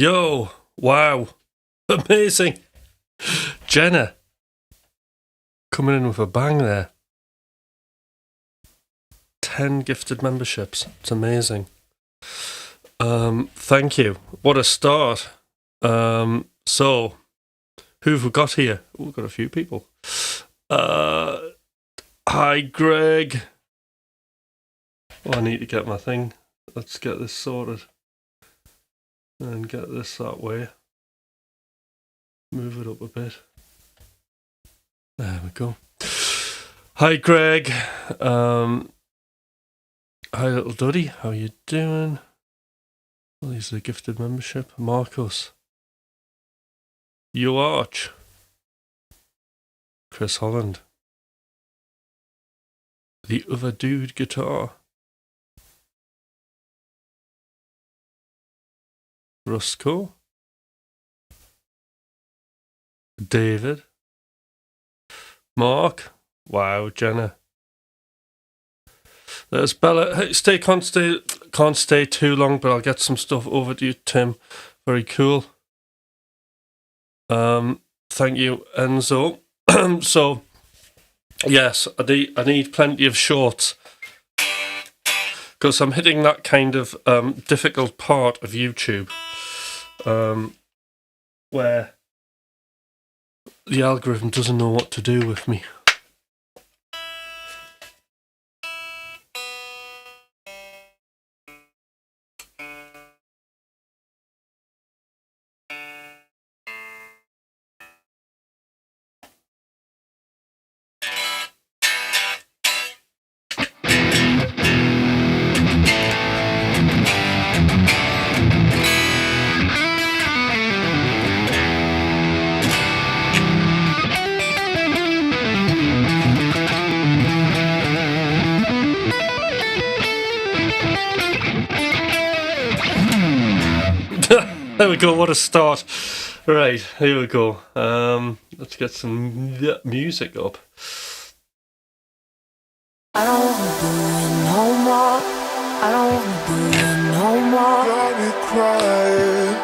Yo, wow, amazing. Jenna, coming in with a bang there. 10 gifted memberships. It's amazing. Thank you. What a start. So, who have we got here? We've got a few people. Hi, Greg. Oh, I need to get my thing. Let's get this sorted. And get this that way. Move it up a bit. There we go. Hi, Greg. Hi, little Duddy. How you doing? Well, he's a gifted membership. Marcus. You Arch. Chris Holland. The other dude guitar. Rusco. David. Mark. Wow, Jenna. There's Bella. Hey, can't stay too long, but I'll get some stuff over to you, Tim. Very cool. Thank you, Enzo. So, yes, I need plenty of shorts because I'm hitting that kind of difficult part of YouTube where the algorithm doesn't know what to do with me. There we go, what a start. Right, here we go. Let's get some music up. I don't wanna do it no more. I don't wanna do it no more. Got me crying.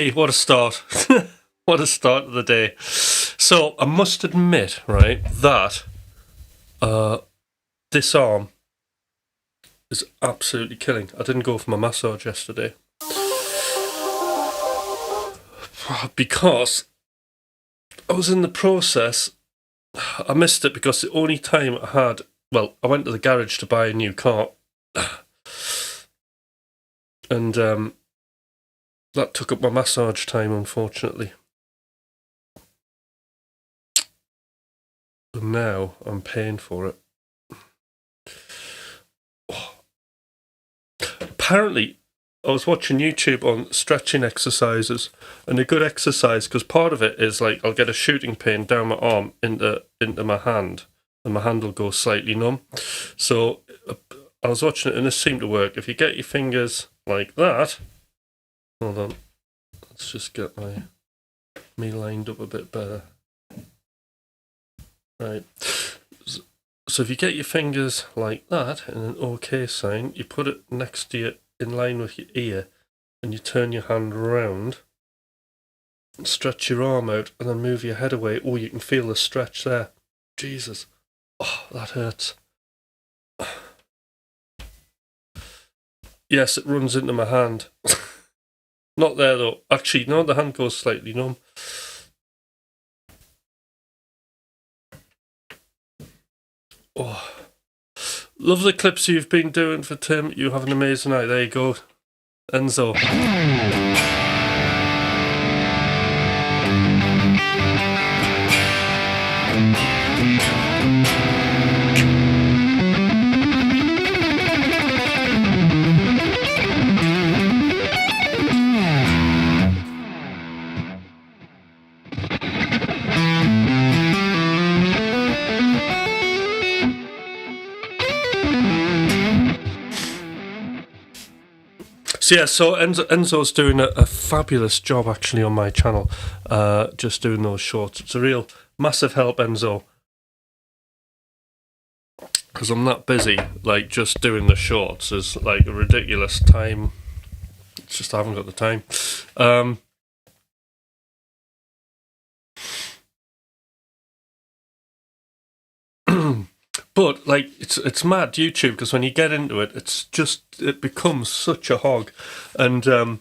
Hey, what a start. What a start of the day. So, I must admit, right, that this arm is absolutely killing. I didn't go for my massage yesterday because I was in the process. I missed it because the only time I had, well, I went to the garage to buy a new car, and that took up my massage time, unfortunately. And now I'm paying for it. Apparently, I was watching YouTube on stretching exercises, and a good exercise, because part of it is like I'll get a shooting pain down my arm into my hand, and my hand will go slightly numb. So I was watching it, and this seemed to work. If you get your fingers like that, hold on, let's just get me lined up a bit better. Right. So if you get your fingers like that in an OK sign, you put it next to you in line with your ear, and you turn your hand around, stretch your arm out, and then move your head away. Oh, you can feel the stretch there. Jesus. Oh, that hurts. Yes, it runs into my hand. Not there though. Actually, no, the hand goes slightly numb. Oh. Love the clips you've been doing for Tim. You have an amazing night. There you go. Enzo. So yeah, so Enzo's doing a fabulous job actually on my channel, just doing those shorts. It's a real massive help, Enzo, because I'm that busy. Like, just doing the shorts is like a ridiculous time. It's just I haven't got the time. But like it's mad YouTube, because when you get into it, it becomes such a hog. And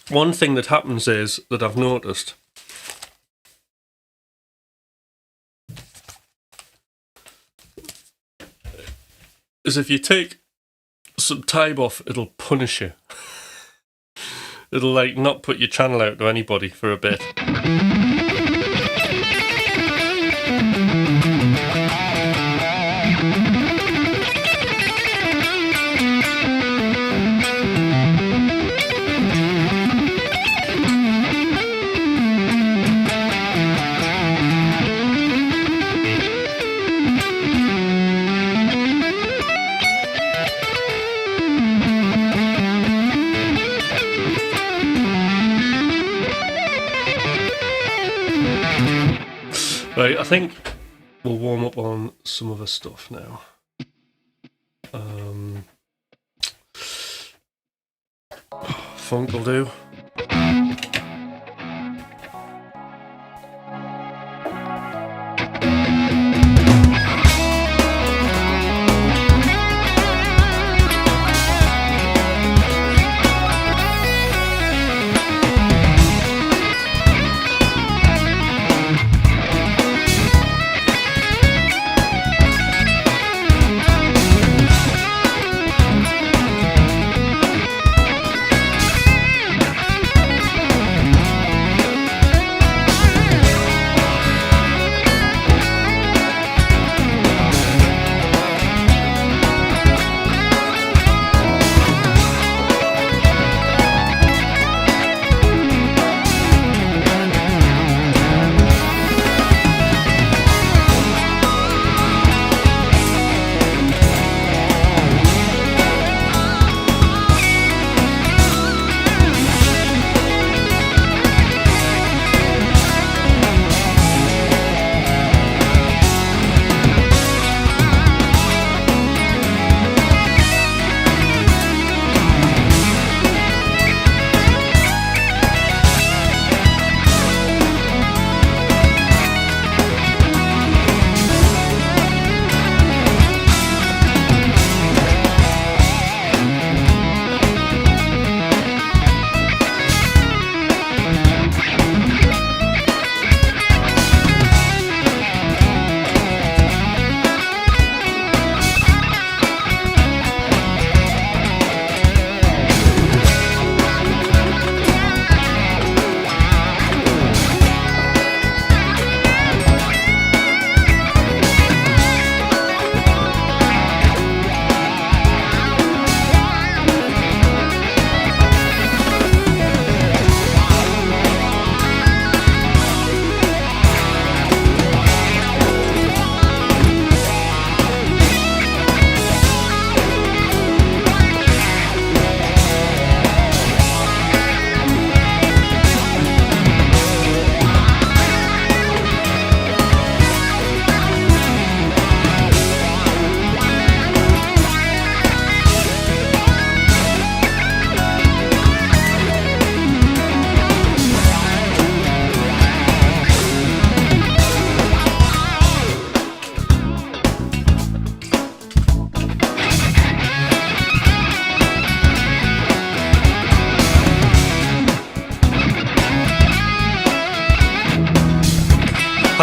one thing that happens is that I've noticed is if you take some time off, it'll punish you. It'll like not put your channel out to anybody for a bit. Right, I think we'll warm up on some other stuff now. Funk will do.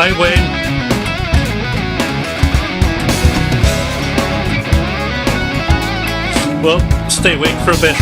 Hi, Wayne. Well, stay awake for a bit.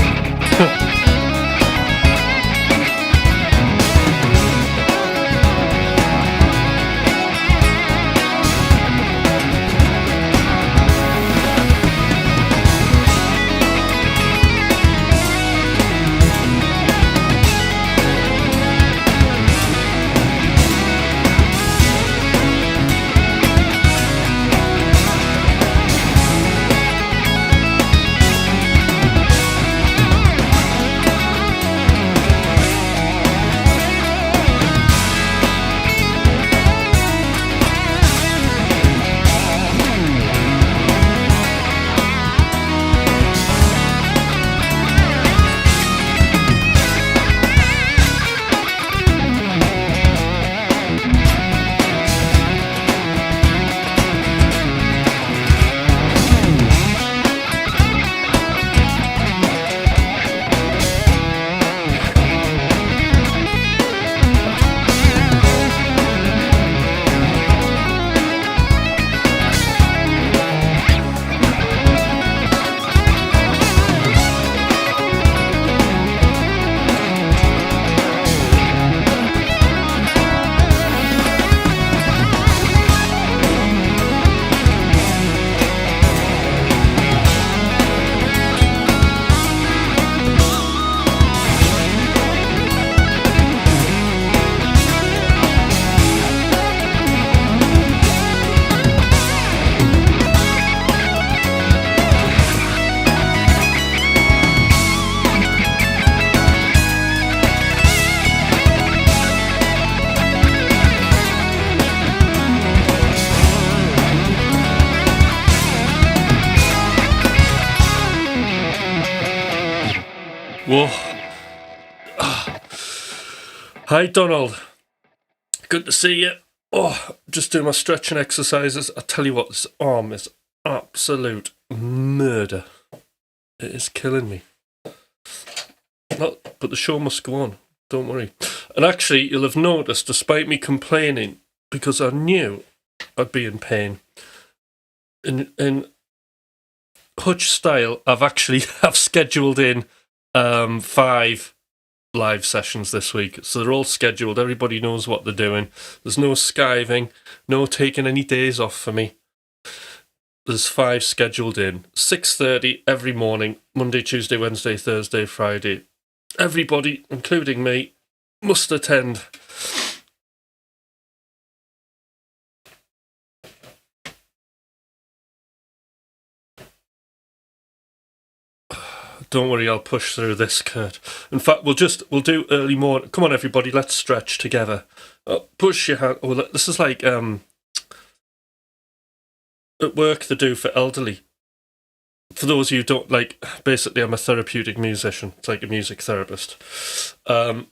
Whoa. Hi, Donald. Good to see you. Oh, just doing my stretching exercises. I tell you what, this arm is absolute murder. It is killing me. But the show must go on. Don't worry. And actually, you'll have noticed, despite me complaining, because I knew I'd be in pain, in Hutch style, I've scheduled in 5 live sessions this week, so they're all scheduled. Everybody knows what they're doing. There's no skiving, no taking any days off for me. There's 5 scheduled in, 6:30 every morning, Monday, Tuesday, Wednesday, Thursday, Friday. Everybody, including me, must attend. Don't worry, I'll push through this, Kurt. In fact, we'll do early morning. Come on, everybody, let's stretch together. Push your hand. Oh, this is like at work they do for elderly. For those of you who don't like, basically, I'm a therapeutic musician. It's like a music therapist. For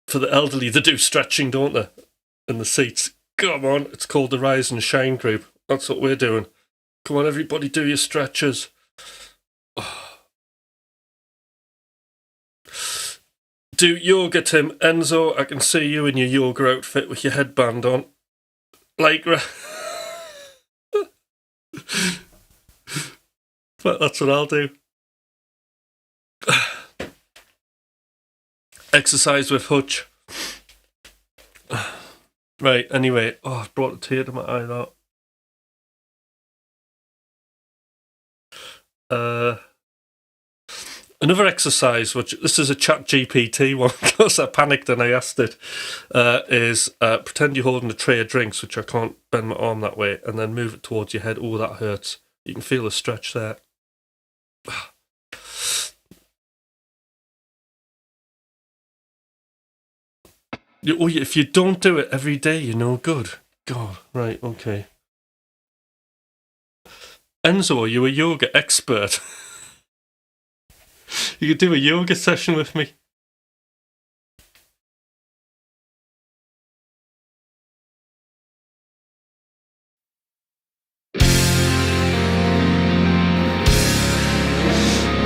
the elderly, they do stretching, don't they? In the seats. Come on, it's called the Rise and Shine group. That's what we're doing. Come on, everybody, do your stretches. Do yoga, Tim. Enzo, I can see you in your yoga outfit with your headband on. Like, but that's what I'll do. Exercise with Hutch. Right, anyway. Oh, I brought a tear to my eye, that. Another exercise, which this is a chat GPT one, because I panicked and I asked it, is pretend you're holding a tray of drinks, which I can't bend my arm that way, and then move it towards your head. Oh, that hurts. You can feel the stretch there. If you don't do it every day, you're no good. God, right, okay. Enzo, are you a yoga expert? You could do a yoga session with me.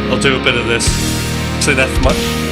I'll do a bit of this. It's in F minor.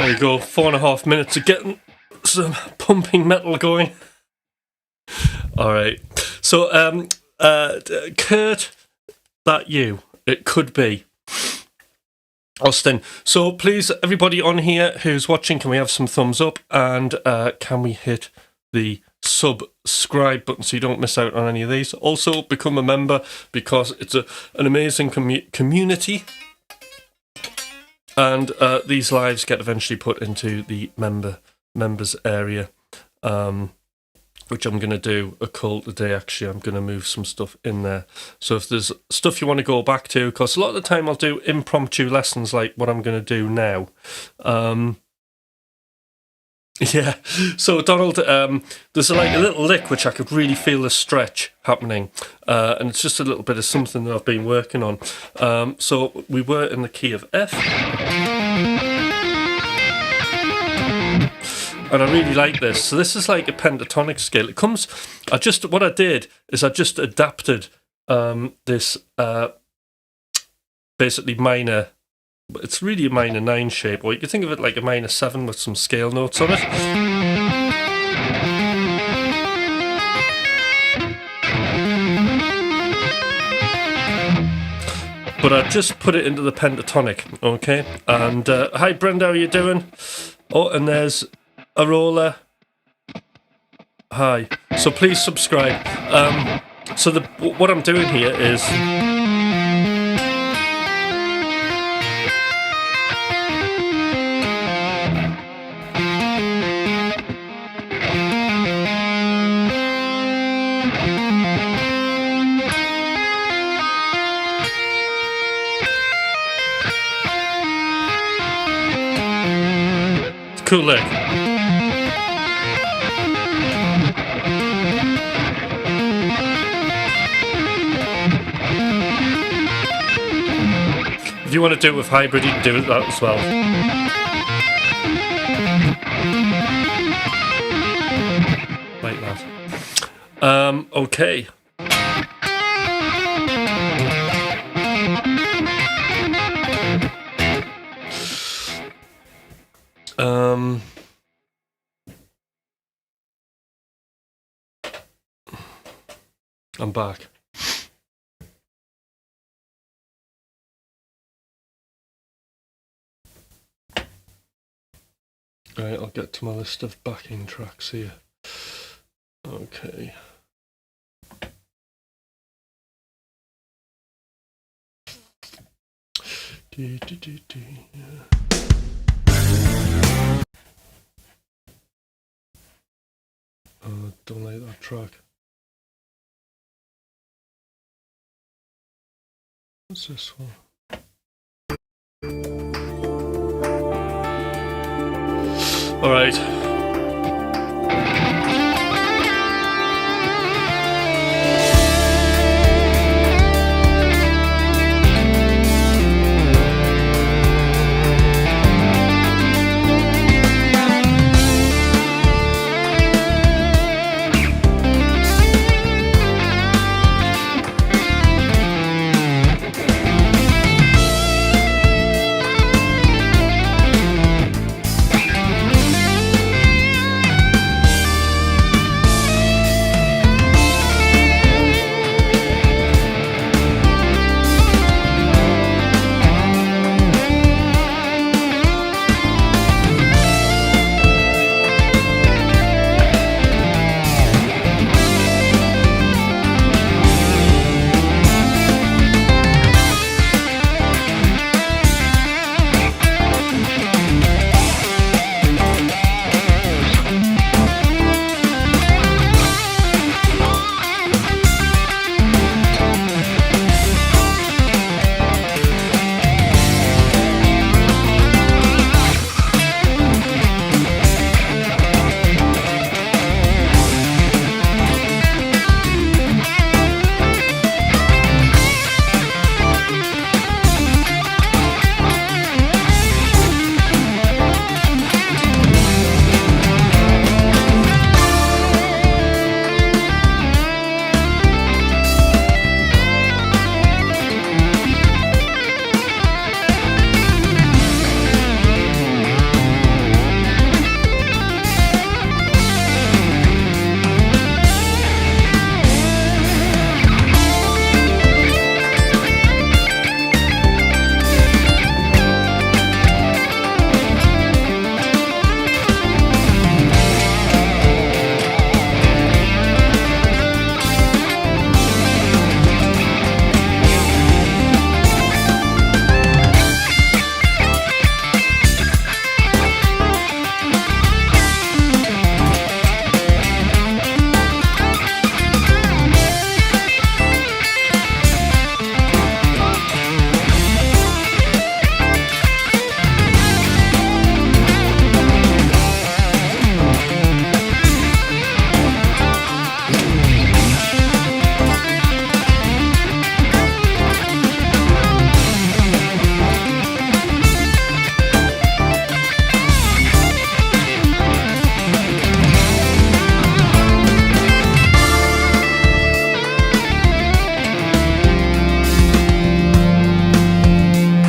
There you go, 4.5 minutes of getting some pumping metal going. Alright, so Kurt, that you, it could be Austin. So please, everybody on here who's watching, can we have some thumbs up, and can we hit the subscribe button so you don't miss out on any of these. Also become a member, because it's an amazing community, and these lives get eventually put into the members area, which I'm going to do a call today. Actually, I'm going to move some stuff in there. So if there's stuff you want to go back to, because a lot of the time I'll do impromptu lessons like what I'm going to do now. Yeah, so Donald, there's like a little lick which I could really feel the stretch happening, and it's just a little bit of something that I've been working on. So we were in the key of F, and I really like this. So this is like a pentatonic scale. It comes, what I did is I just adapted this basically minor. It's really a minor 9 shape, or you can think of it like a minor 7 with some scale notes on it. But I just put it into the pentatonic, okay? And hi Brenda, how you doing? Oh, and there's a roller. Hi. So please subscribe. So what I'm doing here is, cool lick. If you want to do it with hybrid, you can do it that as well. Like that. Okay. I'm back. Right, I'll get to my list of backing tracks here. Okay. Yeah. Oh, don't like that track. What's this one? All right.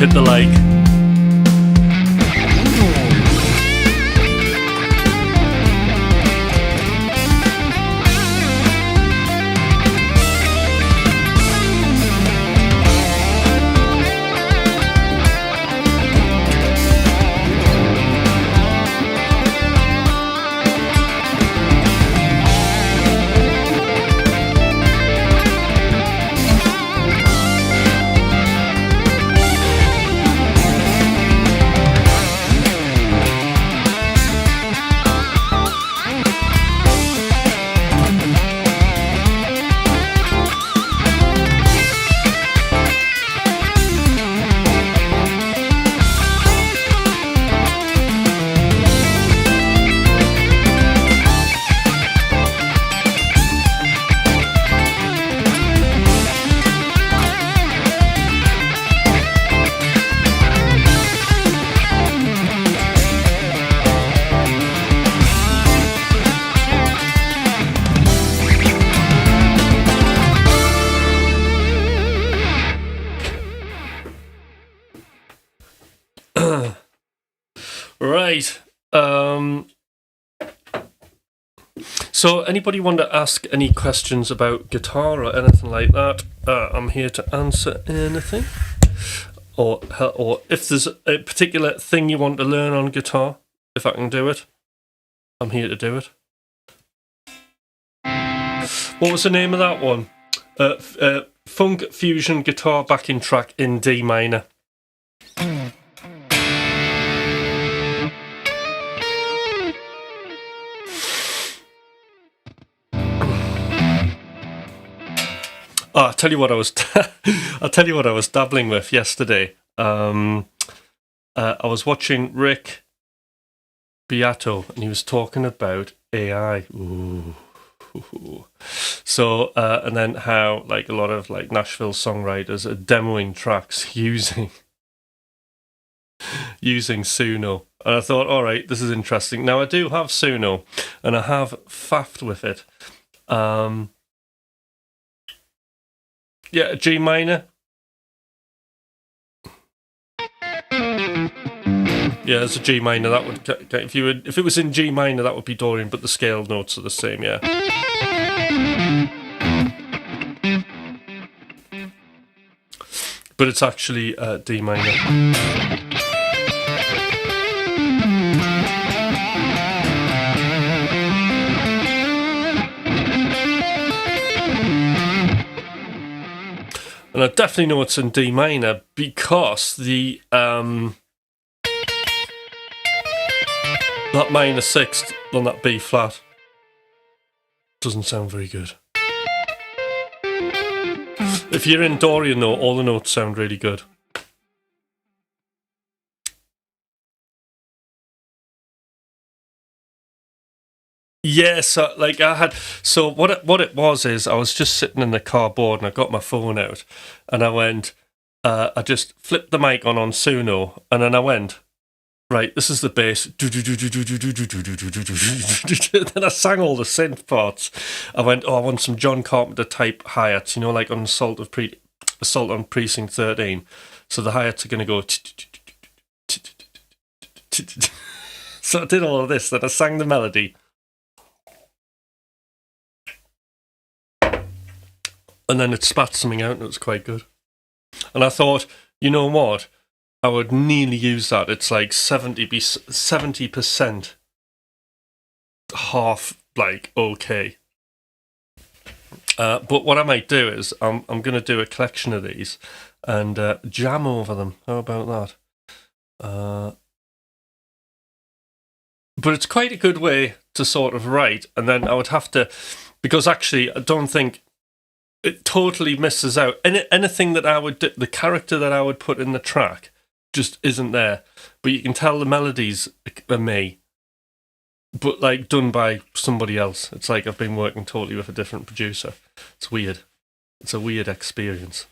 hit the like. Right. So anybody want to ask any questions about guitar or anything like that? I'm here to answer anything. Or if there's a particular thing you want to learn on guitar, if I can do it, I'm here to do it. What was the name of that one? Funk Fusion Guitar Backing Track in D minor. Oh, I'll tell you what I was dabbling with yesterday. I was watching Rick Beato, and he was talking about AI. Ooh. So, and then how like a lot of like Nashville songwriters are demoing tracks using Suno, and I thought, all right, this is interesting. Now I do have Suno, and I have faffed with it. Yeah, G minor. Yeah, it's a G minor. That would if it was in G minor, that would be Dorian, but the scale notes are the same. Yeah. But it's actually D minor. And I definitely know it's in D minor because the that minor sixth on that B flat doesn't sound very good. If you're in Dorian though, all the notes sound really good. Yeah, so like what it was is I was just sitting in the car bored and I got my phone out and I went, I just flipped the mic on Suno and then I went, right, this is the bass. Then I sang all the synth parts. I went, I want some John Carpenter type hi-hats, like on Assault on Precinct 13. So the hi-hats are going to go. So I did all of this, then I sang the melody. And then it spat something out and it was quite good. And I thought, you know what? I would nearly use that. It's like 70% half, like, okay. But what I might do is I'm going to do a collection of these and jam over them. How about that? But it's quite a good way to sort of write. And then I would have to... Because actually, I don't think... It totally misses out. Anything that I would do, the character that I would put in the track just isn't there. But you can tell the melodies are me, but like done by somebody else. It's like I've been working totally with a different producer. It's weird. It's a weird experience.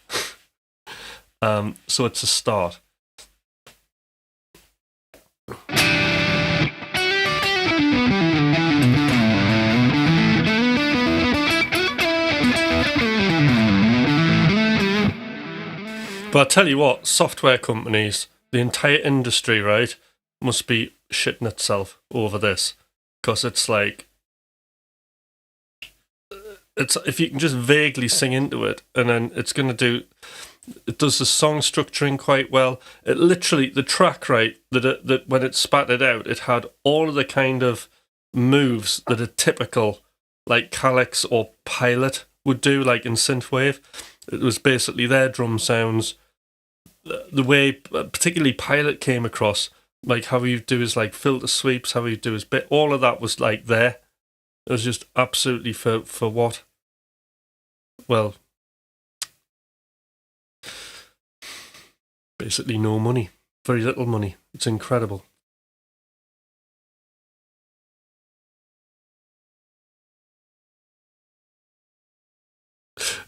So it's a start. But I tell you what, software companies, the entire industry, right, must be shitting itself over this. Because it's like, it's if you can just vaguely sing into it, and then it's going to do, it does the song structuring quite well. It literally, the track, right, that when it spat it out, it had all of the kind of moves that are typical, like Calyx or Pilot would do, like in synthwave. It was basically their drum sounds. The way, particularly Pilot came across, like how you do his like filter sweeps, how you do his bit, all of that was like there. It was just absolutely for what? Well, basically no money. Very little money. It's incredible.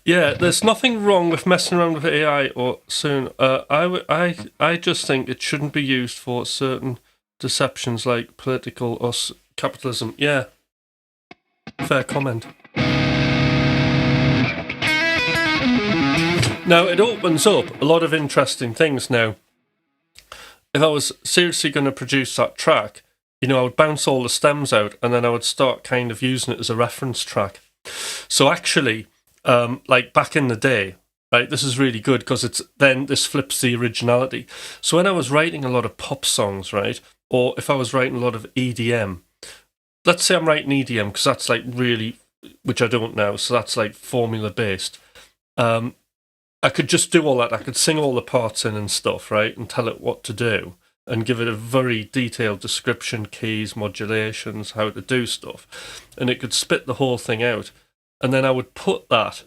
Yeah, there's nothing wrong with messing around with AI or soon. I just think it shouldn't be used for certain deceptions like political or capitalism. Yeah, fair comment. Now, it opens up a lot of interesting things now. If I was seriously going to produce that track, you know, I would bounce all the stems out and then I would start kind of using it as a reference track. So actually, like back in the day, right, this is really good because it's then this flips the originality. So when I was writing a lot of pop songs, right, or if I was writing a lot of EDM, let's say I'm writing EDM because that's like really, which I don't know, so that's like formula based. I could just do all that. I could sing all the parts in and stuff, right, and tell it what to do and give it a very detailed description, keys, modulations, how to do stuff. And it could spit the whole thing out. And then I would put that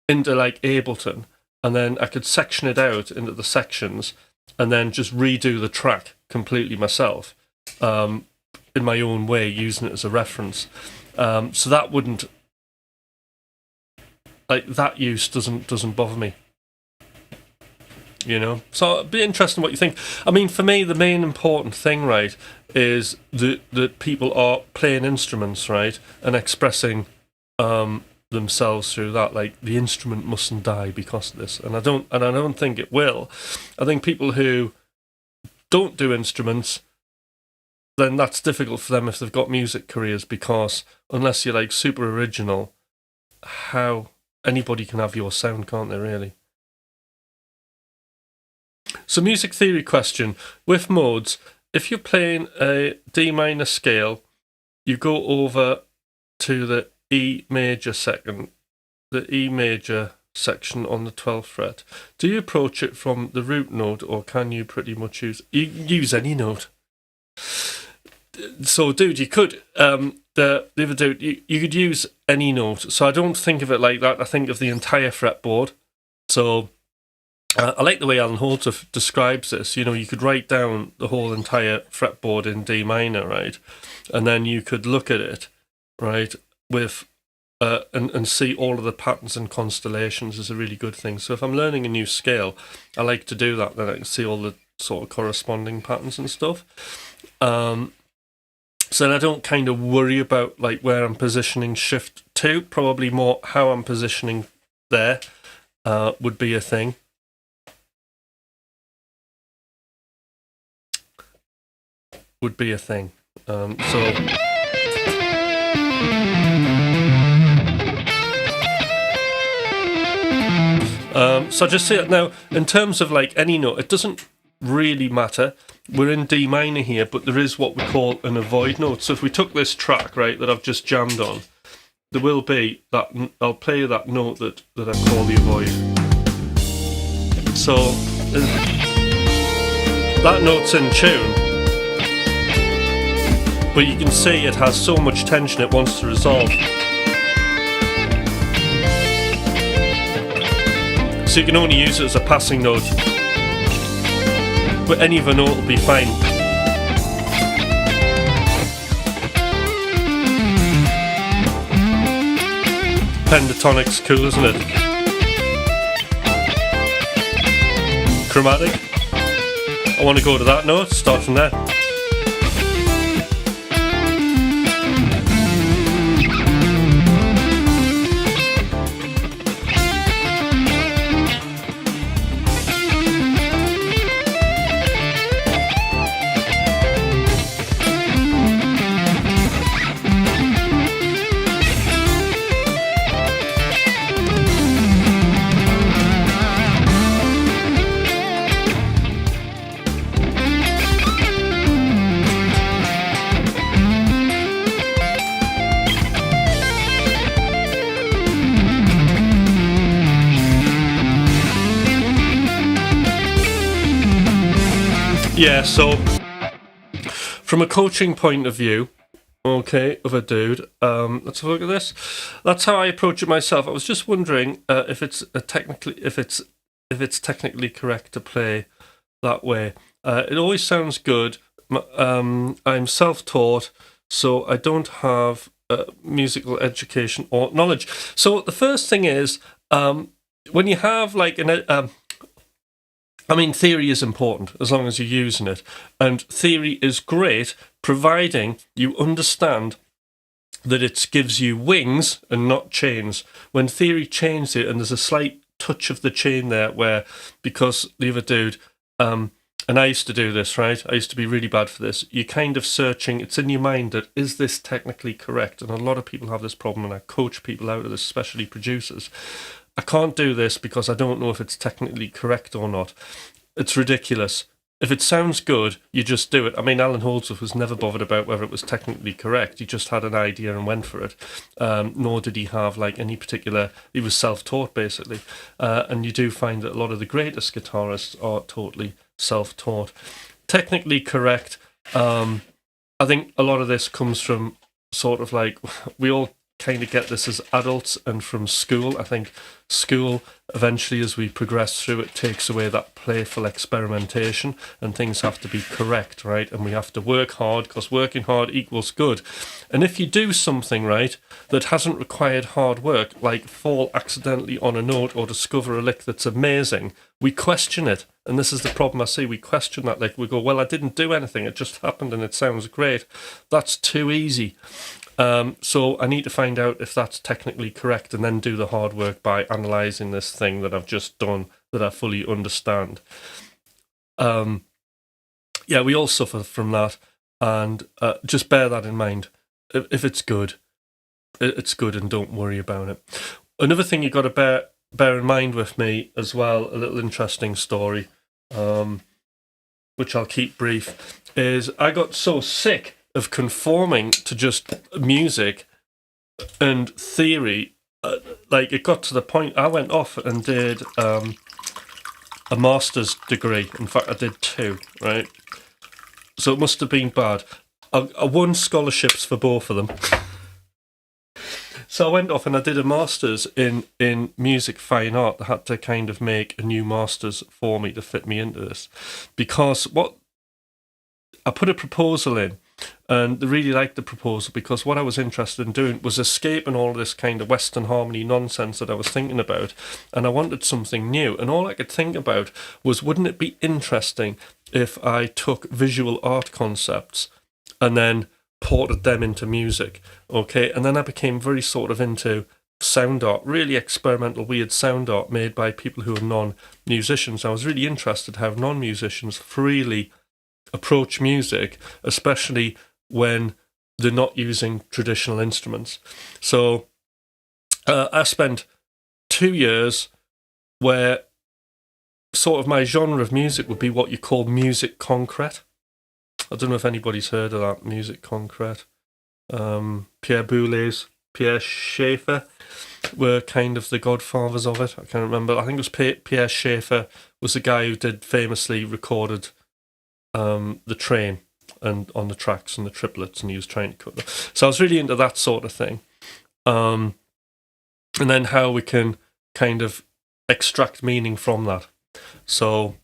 into like Ableton and then I could section it out into the sections and then just redo the track completely myself in my own way, using it as a reference. So that wouldn't... Like, that use doesn't bother me. You know? So it'd be interesting what you think. I mean, for me, the main important thing, right, is that people are playing instruments, right, and expressing themselves through that. Like, the instrument mustn't die because of this. And I don't think it will. I think people who don't do instruments, then that's difficult for them if they've got music careers, because unless you're, like, super original, how... Anybody can have your sound, can't they, really? So, music theory question. With modes, if you're playing a D minor scale, you go over to the E major section on the 12th fret. Do you approach it from the root note, or can you pretty much use any note? So, dude, you could... The other dude, you could use any note. So I don't think of it like that. I think of the entire fretboard. So I like the way Alan Holter describes this. You know, you could write down the whole entire fretboard in D minor, right? And then you could look at it, right, with and see all of the patterns and constellations is a really good thing. So if I'm learning a new scale, I like to do that. Then I can see all the sort of corresponding patterns and stuff. So then I don't kind of worry about like where I'm positioning shift to. Probably more how I'm positioning there would be a thing. So I just say it now, in terms of like any note, it doesn't really matter. We're in D minor here, but there is what we call an avoid note. So if we took this track, right, that I've just jammed on, there will be that, I'll play that note that I call the avoid. So that note's in tune, but you can see it has so much tension it wants to resolve. So you can only use it as a passing note. But any other note will be fine. Pentatonic's cool, isn't it? Chromatic. I want to go to that note, start from there. Yeah, so from a coaching point of view, okay, of a dude, let's have a look at this. That's how I approach it myself. I was just wondering if it's technically correct to play that way. It always sounds good. I'm self-taught, so I don't have musical education or knowledge. So the first thing is, when you have like theory is important as long as you're using it. And theory is great, providing you understand that it gives you wings and not chains. When theory chains it, and there's a slight touch of the chain there where, because the other dude, and I used to do this, right? I used to be really bad for this. You're kind of searching, it's in your mind that, is this technically correct? And a lot of people have this problem, and I coach people out of this, especially producers. I can't do this because I don't know if it's technically correct or not. It's ridiculous. If it sounds good, you just do it. I mean, Alan Holdsworth was never bothered about whether it was technically correct. He just had an idea and went for it. Nor did he have like any particular... He was self-taught, basically. And you do find that a lot of the greatest guitarists are totally self-taught. Technically correct. I think a lot of this comes from sort of like... We all kind of get this as adults and from school. I think school, eventually, as we progress through it, takes away that playful experimentation, and things have to be correct, right? And we have to work hard, because working hard equals good. And if you do something, right, that hasn't required hard work, like fall accidentally on a note or discover a lick that's amazing, we question it. And this is the problem I see. We question that lick. We go, well, I didn't do anything. It just happened and it sounds great. That's too easy. So I need to find out if that's technically correct, and then do the hard work by analysing this thing that I've just done, that I fully understand. Yeah, we all suffer from that, and just bear that in mind. If it's good, it's good, and don't worry about it. Another thing you've got to bear in mind with me as well, a little interesting story, which I'll keep brief, is I got so sick of conforming to just music and theory. Like, it got to the point I went off and did a master's degree. In fact, I did 2, right? So it must have been bad. I won scholarships for both of them. So I went off and I did a master's in music fine art. They had to kind of make a new master's for me to fit me into this, because I put a proposal in, and they really liked the proposal, because what I was interested in doing was escaping all this kind of Western harmony nonsense that I was thinking about, and I wanted something new. And all I could think about was, wouldn't it be interesting if I took visual art concepts and then ported them into music, okay? And then I became very sort of into sound art, really experimental, weird sound art made by people who are non-musicians. I was really interested how non-musicians freely approach music, especially when they're not using traditional instruments. So I spent 2 years where sort of my genre of music would be what you call music concrete. I don't know if anybody's heard of that, music concrete. Pierre Boulez, Pierre Schaeffer were kind of the godfathers of it. I can't remember. I think it was Pierre Schaeffer was the guy who did famously recorded The Train and on the tracks and the triplets, and he was trying to cut them. So I was really into that sort of thing. And then how we can kind of extract meaning from that. So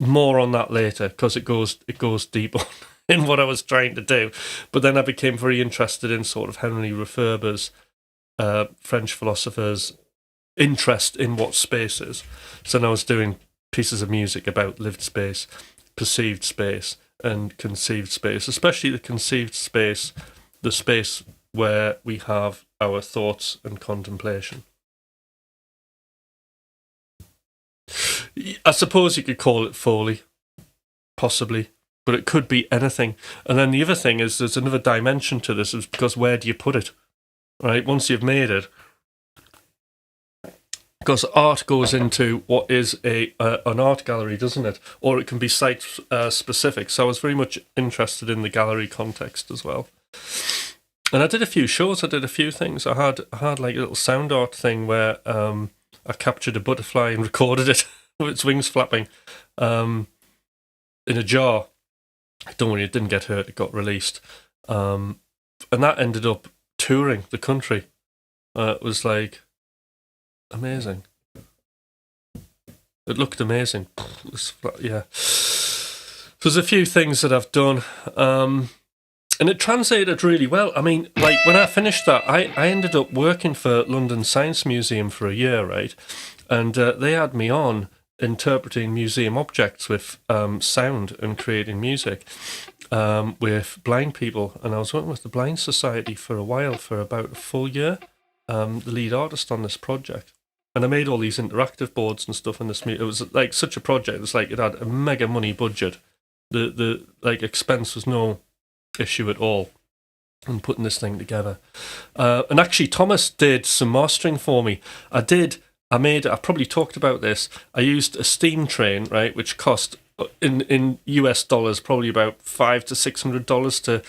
more on that later, because it goes deep on in what I was trying to do. But then I became very interested in sort of Henry Lefebvre's French philosopher's interest in what space is. So now I was doing pieces of music about lived space, perceived space, and conceived space, especially the conceived space, the space where we have our thoughts and contemplation. I suppose you could call it Foley, possibly, but it could be anything. And then the other thing is, there's another dimension to this, is because where do you put it, right? Once you've made it, because art goes into what is an art gallery, doesn't it? Or it can be site specific. So I was very much interested in the gallery context as well. And I did a few shows. I did a few things. I had like a little sound art thing where I captured a butterfly and recorded it with its wings flapping. in a jar. Don't worry, it didn't get hurt. It got released, and that ended up touring the country. It was like amazing. It looked amazing. Yeah. There's a few things that I've done, and it translated really well. I mean, like when I finished that, I ended up working for London Science Museum for a year, right? And they had me on interpreting museum objects with sound and creating music with blind people. And I was working with the Blind Society for a while, for about a full year, the lead artist on this project. And I made all these interactive boards and stuff in this. It was like such a project. It's like it had a mega money budget. The like expense was no issue at all in putting this thing together. And actually, Thomas did some mastering for me. I probably talked about this. I used a steam train, right, which cost in US dollars probably about $500 to $600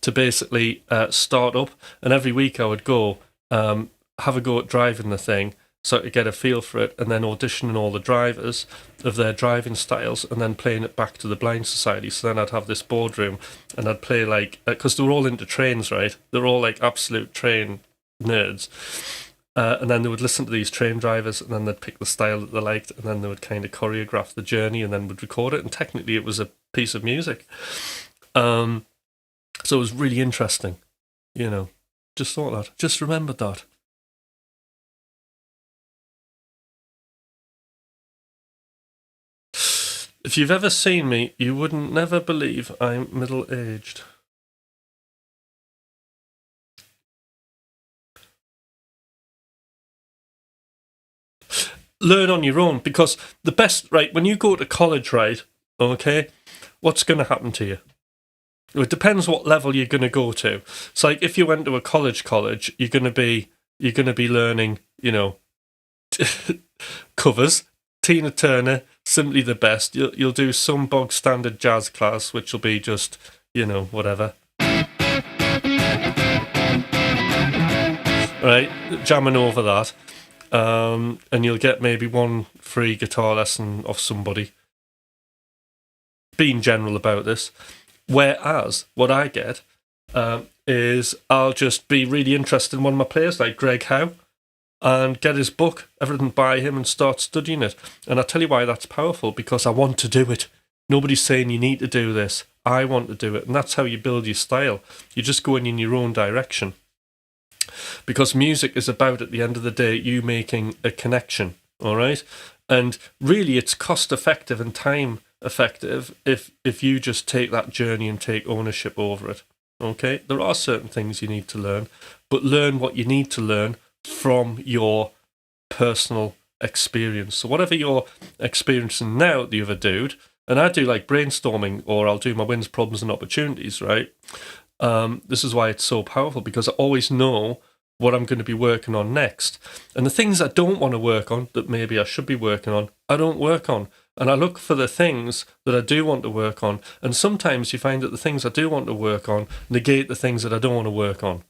to basically start up. And every week I would go have a go at driving the thing, so I could get a feel for it, and then auditioning all the drivers of their driving styles, and then playing it back to the Blind Society. So then I'd have this boardroom, and I'd play like, because they're all into trains, right? They're all like absolute train nerds. And then they would listen to these train drivers, and then they'd pick the style that they liked, and then they would kind of choreograph the journey, and then would record it. And technically, it was a piece of music. So it was really interesting, you know. Just thought that. Just remembered that. If you've ever seen me, you wouldn't never believe I'm middle-aged. Learn on your own, because the best, right, when you go to college, right, okay, what's going to happen to you? It depends what level you're going to go to. It's like if you went to a college, you're going to be learning, you know, covers, Tina Turner, Simply the Best. You'll do some bog standard jazz class, which will be just, you know, whatever. Right, jamming over that. And you'll get maybe one free guitar lesson off somebody. Being general about this. Whereas what I get is I'll just be really interested in one of my players, like Greg Howe, and get his book, everything by him, and start studying it. And I'll tell you why that's powerful, because I want to do it. Nobody's saying you need to do this. I want to do it. And that's how you build your style. You're just going in your own direction. Because music is about, at the end of the day, you making a connection, all right? And really, it's cost effective and time effective if you just take that journey and take ownership over it, okay? There are certain things you need to learn, but learn what you need to learn from your personal experience. So whatever you're experiencing now, the other dude, and I do like brainstorming, or I'll do my wins, problems, and opportunities, right? This is why it's so powerful, because I always know what I'm going to be working on next. And the things I don't want to work on, that maybe I should be working on, I don't work on. And I look for the things that I do want to work on. And sometimes you find that the things I do want to work on negate the things that I don't want to work on,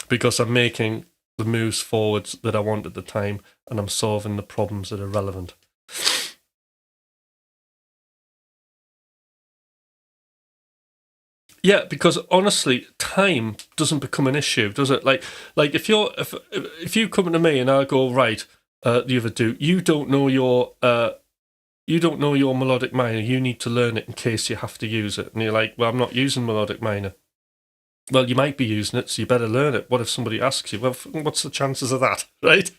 because I'm making the moves forwards that I want at the time, and I'm solving the problems that are relevant. Yeah, because honestly, time doesn't become an issue, does it? Like if you come to me and I go, right, the other dude, you don't know your melodic minor. You need to learn it in case you have to use it. And you're like, well, I'm not using melodic minor. Well, you might be using it, so you better learn it. What if somebody asks you? Well, what's the chances of that, right?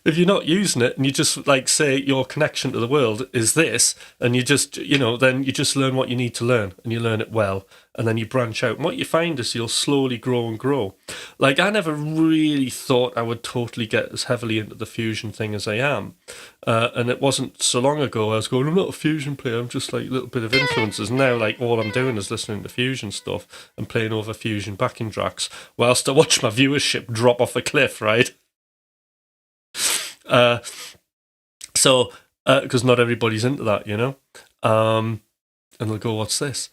If you're not using it and you just like say your connection to the world is this, and you just, then you just learn what you need to learn, and you learn it well, and then you branch out. And what you find is you'll slowly grow and grow. Like, I never really thought I would totally get as heavily into the fusion thing as I am. And it wasn't so long ago I was going, I'm not a fusion player, I'm just like a little bit of influences. And now, like, all I'm doing is listening to fusion stuff and playing over fusion backing tracks whilst I watch my viewership drop off a cliff, right? Because not everybody's into that, and they'll go, what's this?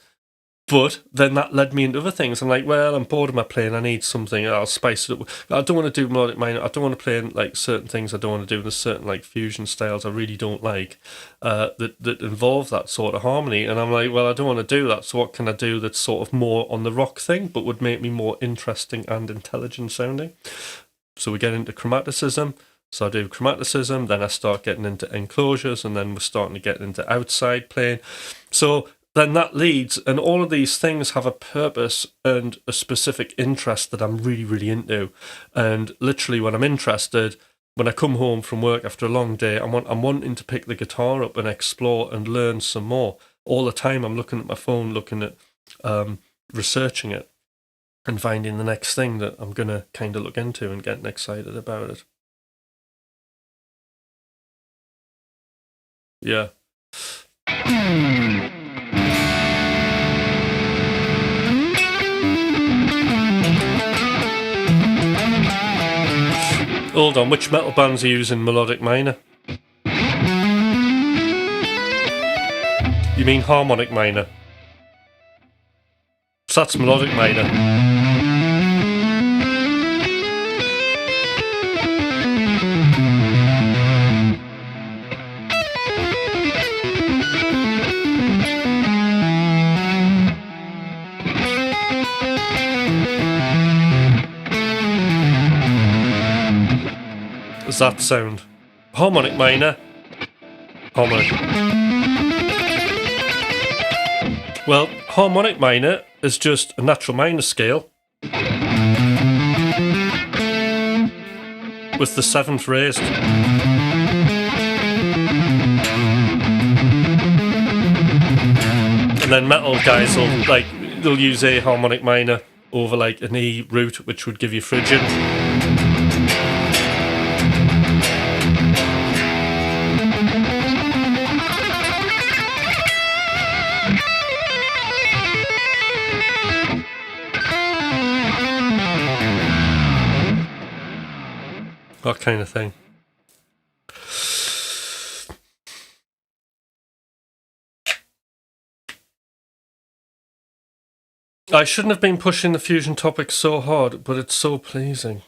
But then that led me into other things. I'm like, well, I'm bored of my playing. I need something. I'll spice it up. I don't want to do melodic minor. I don't want to play like certain things. I don't want to do. There's certain like fusion styles I really don't like that involve that sort of harmony. And I'm like, well, I don't want to do that. So what can I do that's sort of more on the rock thing, but would make me more interesting and intelligent sounding? So we get into chromaticism. So I do chromaticism. Then I start getting into enclosures, and then we're starting to get into outside playing. So then that leads, and all of these things have a purpose and a specific interest that I'm really, really into. And literally when I'm interested, when I come home from work after a long day, I'm wanting to pick the guitar up and explore and learn some more. All the time I'm looking at my phone, looking at, researching it and finding the next thing that I'm going to kind of look into and getting excited about it. Yeah. Hold on, which metal bands are using melodic minor? You mean harmonic minor? So that's melodic minor. Does that sound? Harmonic minor. Harmonic. Well, harmonic minor is just a natural minor scale with the 7th raised. And then metal guys they'll use a harmonic minor over like an E root, which would give you Phrygian. That kind of thing. I shouldn't have been pushing the fusion topic so hard, but it's so pleasing.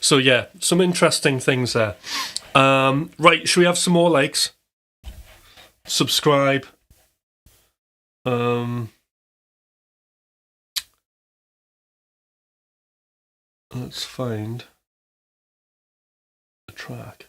So yeah, some interesting things there. Right, should we have some more likes? Subscribe. Let's find a track.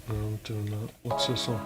I'm doing that. What's this one?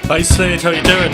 Hi Slade, how you doing?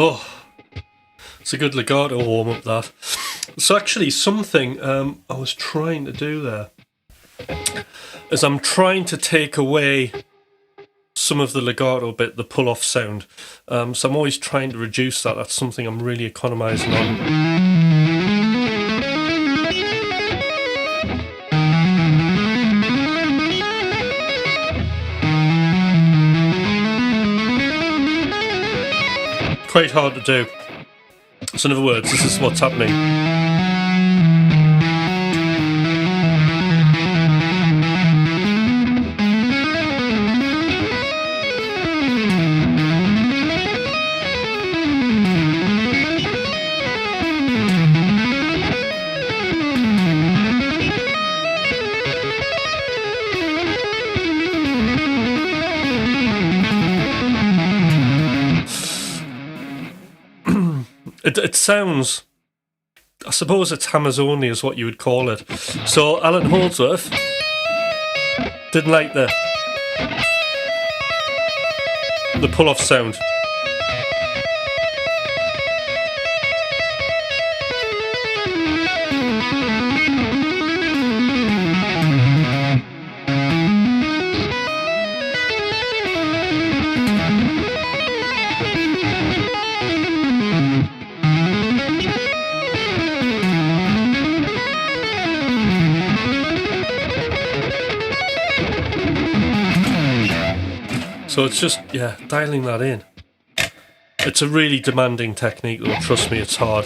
Oh, it's a good legato warm up, that. So actually something I was trying to do there is I'm trying to take away some of the legato bit, the pull-off sound. So I'm always trying to reduce that. That's something I'm really economizing on. Quite hard to do. So in other words, this is what's happening. It sounds, I suppose it's hammers only is what you would call it. So Alan Holdsworth didn't like the pull-off sound. So it's just, yeah, dialing that in. It's a really demanding technique though, trust me, it's hard.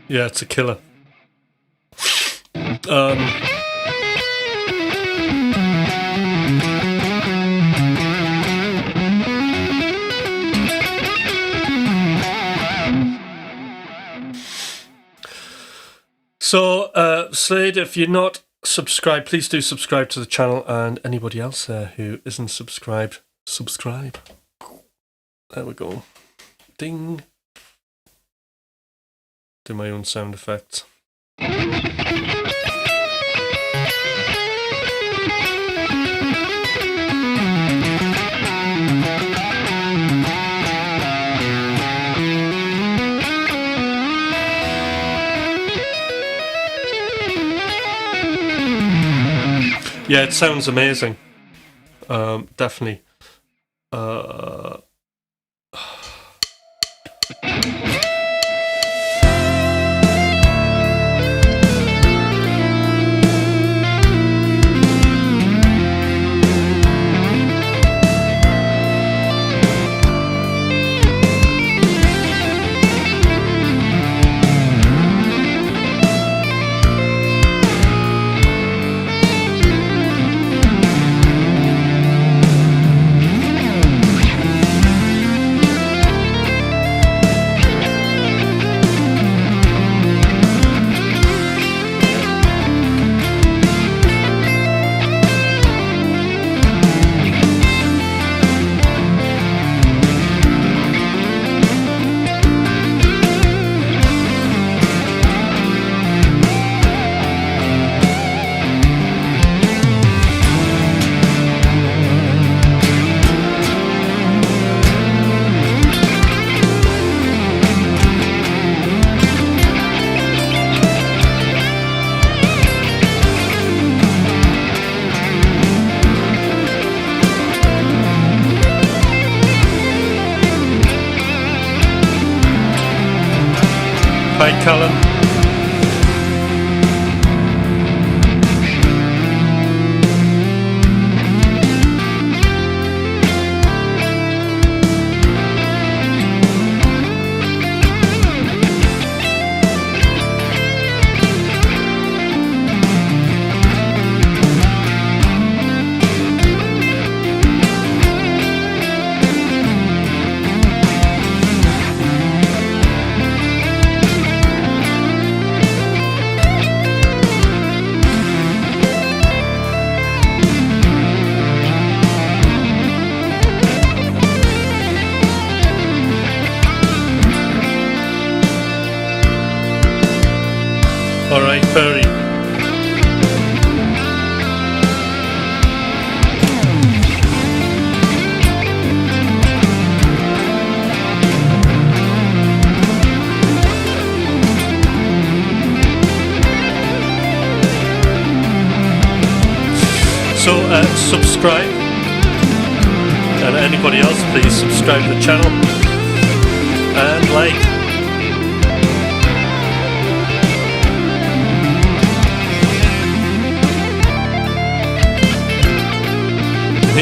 Yeah, it's a killer. So, Slade, if you're not subscribed, please do subscribe to the channel, and anybody else there who isn't subscribed, subscribe. There we go. Ding. Do my own sound effects. Yeah, it sounds amazing. Definitely. Hi, Callum. All right, Perry. So, subscribe, and anybody else, please subscribe to the channel and like.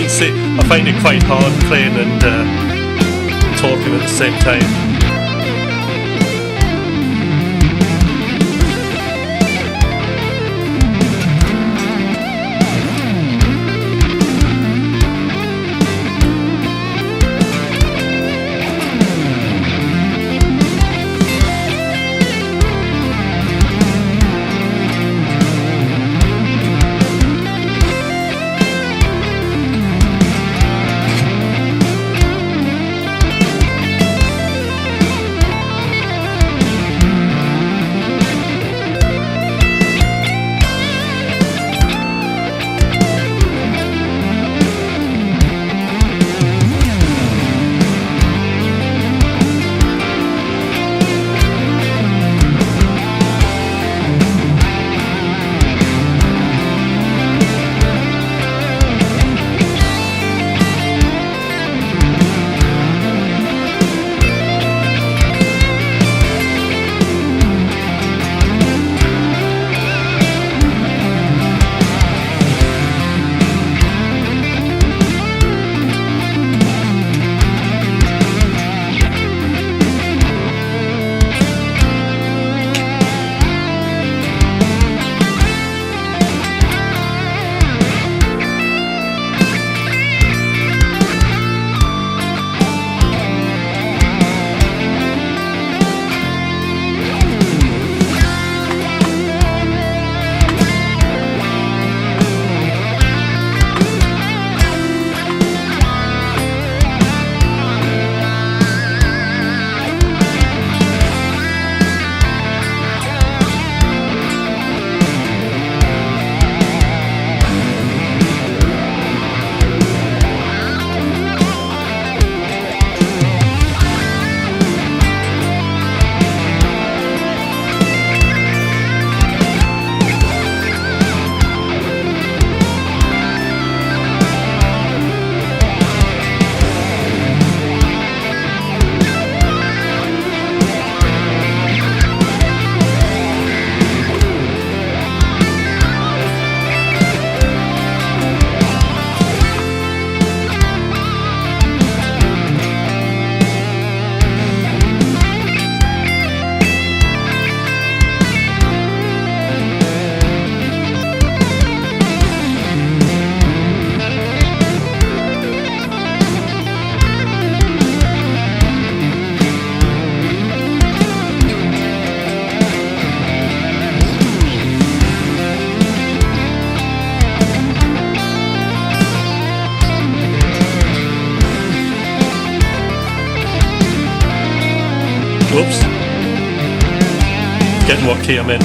See, I find it quite hard playing and talking at the same time. forgetting what key I'm in.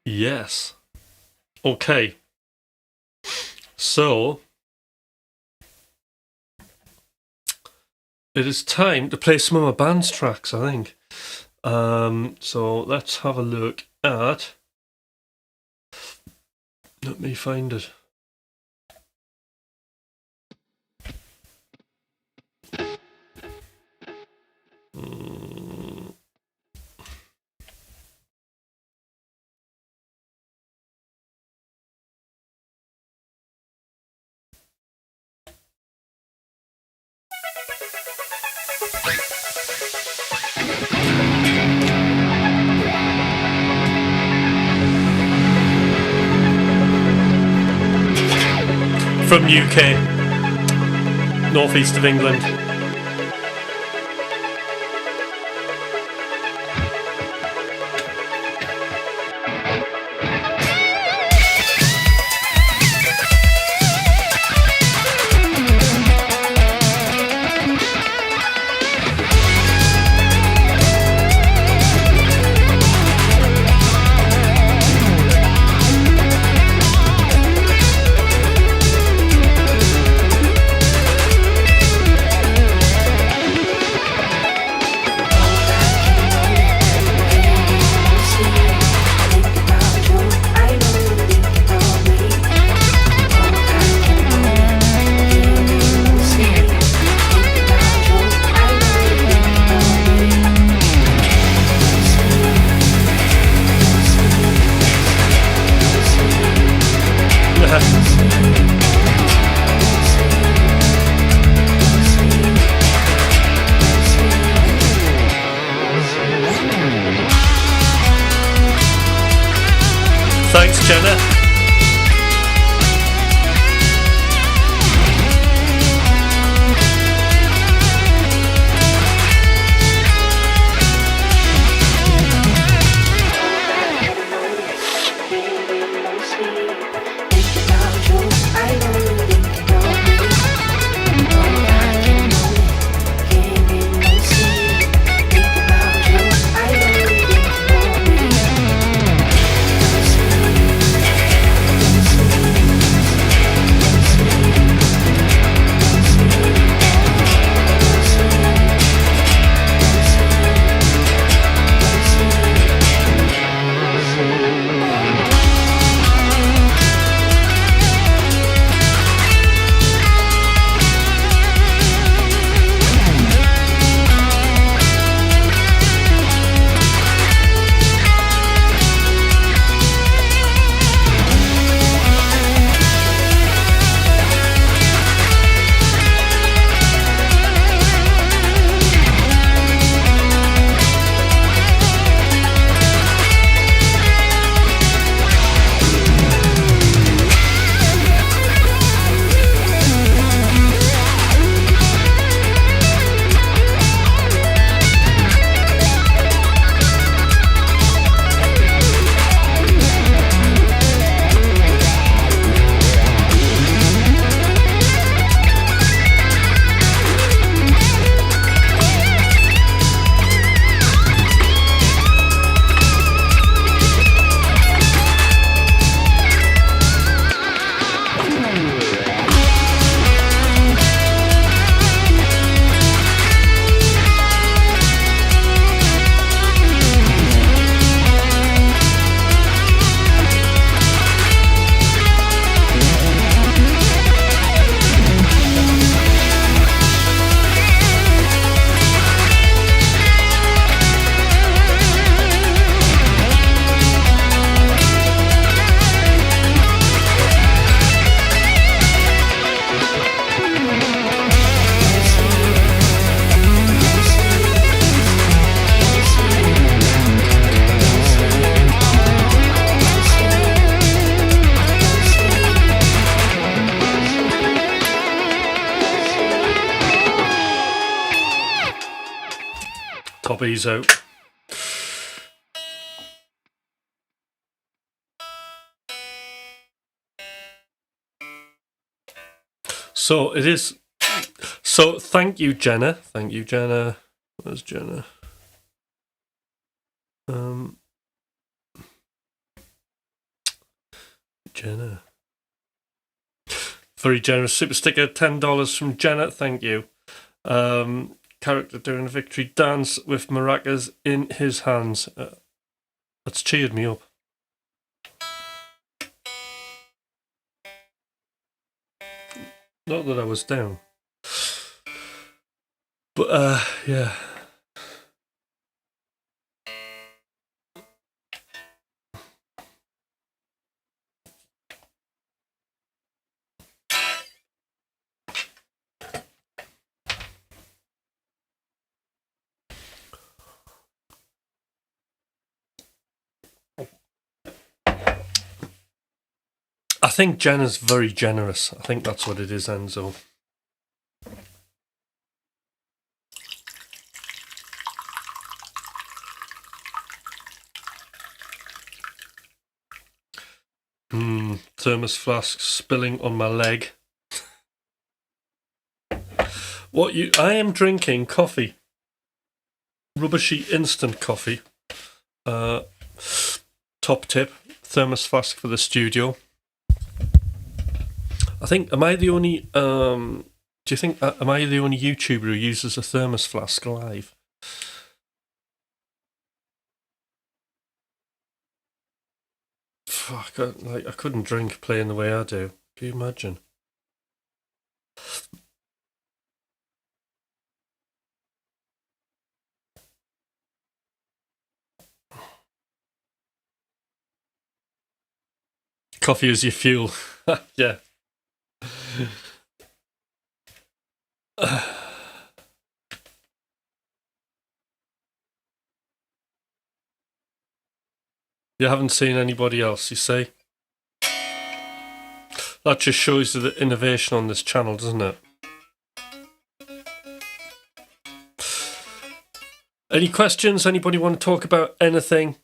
Yes. Okay. So it is time to play some of my band's tracks, I think. So let's have a look at. Let me find it. From UK, northeast of England. Thanks, Jenna. swap these out. So it is. So thank you, Jenna. Thank you, Jenna. Where's Jenna? Jenna. Very generous super sticker, $10 from Jenna. Thank you. Character doing a victory dance with maracas in his hands. That's cheered me up. Not that I was down. But, yeah. I think Jenna's very generous. I think that's what it is, Enzo. Thermos flask spilling on my leg. I am drinking coffee. Rubber sheet instant coffee. Top tip. Thermos flask for the studio. I think, am I the only YouTuber who uses a thermos flask live? Fuck, I couldn't drink playing the way I do. Can you imagine? Coffee is your fuel. Yeah. You haven't seen anybody else, you say? That just shows you the innovation on this channel, doesn't it? Any questions? Anybody want to talk about anything?